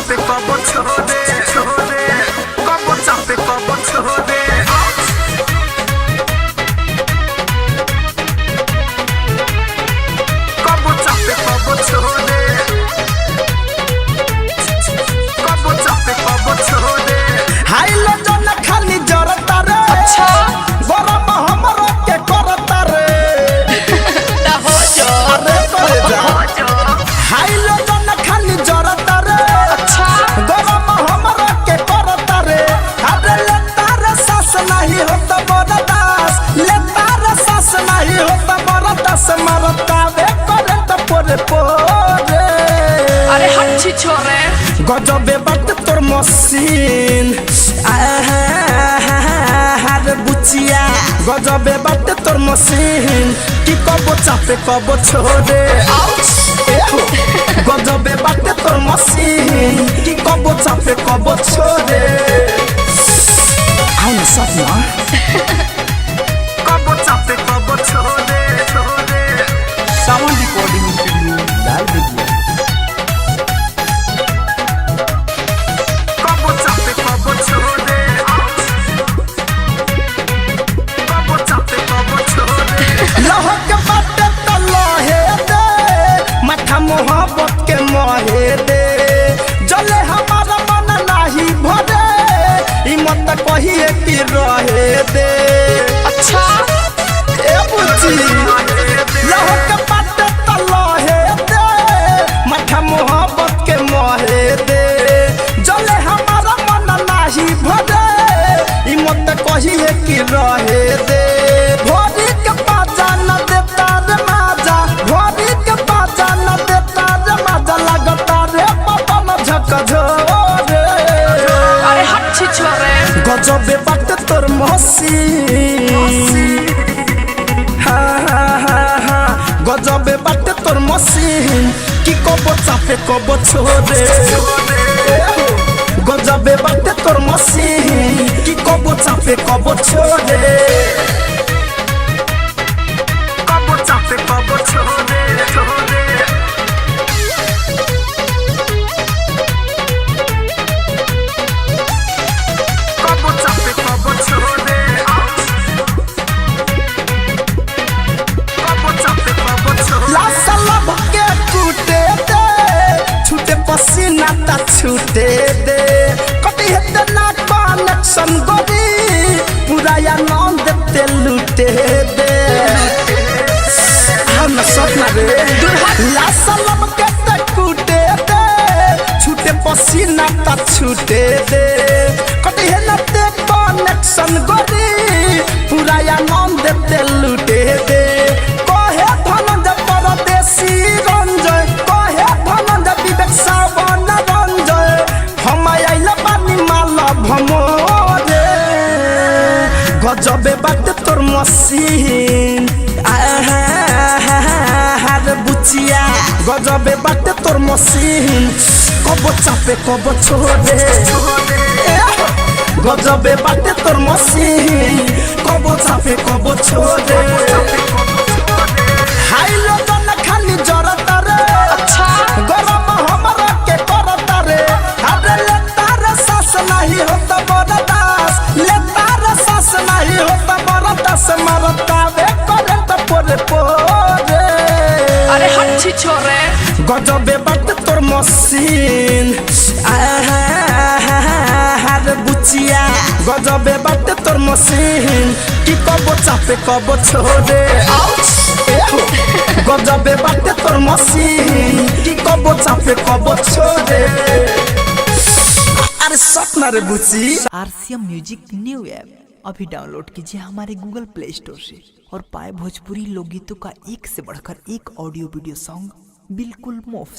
चापे कबो छोड़े छोड़े कबो चापे कबो छोड़े कबो चापे कबो छोड़े कबो चापे कबो छोड़े हाय लो जन खाली जरता रे अच्छा गरम हमरो के करता रे ता हो जो अरे करे जा हाय लो जन खाली जरता रे अच्छा गरम हमरो के करता रे अरे लेता रे सास नहीं होता बरदास लेता रे सास नहीं होता बरदास मरता बे करे तो पोरे पोरे अरे हच्ची छोरे गजबे बात तोर मशीन रे बुचिया गजबे बात तोर मशीन की कबो चापे कबो छोड़े गजबे बात तोर मशीन की कबो चापे कबो छोड़े आओ ना साथ ना कबो चापे कबो छोड़े छोड़े साउंड रिकॉर्डिंग स्टूडियो लाल बिगला कबो चापे कबो छोड़े कबो चापे कबो छोड़े लहक बाटे त लहे दे माथा मोहब्बत के मोहे दे जले हमारा मन नाही भरे ई मत कहिए कि रहे दे अच्छा ए बुची लहक बाटे त लहे दे माथा मोहब्बत के मोहे दे जले हमारा मन नाही भरे ई मत कहिए कि रहे दे भोरी के पाजा न देता रे माजा भोरी के पाजा न देता रे माजा लगता रे पवन झकझोरे अरे हच्ची छोरे गजबे बात तोर मशीन गजबे बात तोर मशीन की कबो चापे कबो छोड़े गजबे बात तोर मशीन की कबो चापे कबो छोड़े कबो चापे कबो छोड़े छोड़े कबो चापे कबो छोड़े कबो चापे कबो छोड़े लासा लब के टूटे दे छूटे पसीना ता छूटे दे कटी हेते ना कनेक्शन गोरी पूरा या नाम देते लूटे दे हम न सपना रे लासा लब के टूटे दे छूटे पसीना ता छूटे दे कटी हेते कनेक्शन गोरी पूरा या नाम देते लूटे दे कहे धनंजय परदेसी रंजय कहे धनंजय विवेक सावन रंजय हम आइल बानी माला भमोरे गजबे बात तोर मशीन रे बुचिया गजबे बात तोर मशीन कबो चापे कबो छोड़े गजबे बात तोर मशीन कबो चापे कबो छोड़े हाय लो जन खाली जरता रे अच्छा गरम हमरा के करता रे अरे लेता रे सास नहीं होता बरदास लेता रे सास नहीं होता बरदास मरता बे करे तो पोरे पोरे अरे हच्ची छोरे गजबे बात तोर मशीन रे बुचिया गजबे बात तोर मशीन की कबो चापे कबो छोड़े गजबे बात तोर मशीन की कबो चापे कबो छोड़े अरे सपना रे बुची आरसीएम म्यूजिक न्यू ऐप अभी डाउनलोड कीजिए हमारे गूगल प्ले स्टोर से और पाए भोजपुरी लोकगीतों का एक से बढ़कर एक ऑडियो वीडियो सॉन्ग बिल्कुल मुफ्त।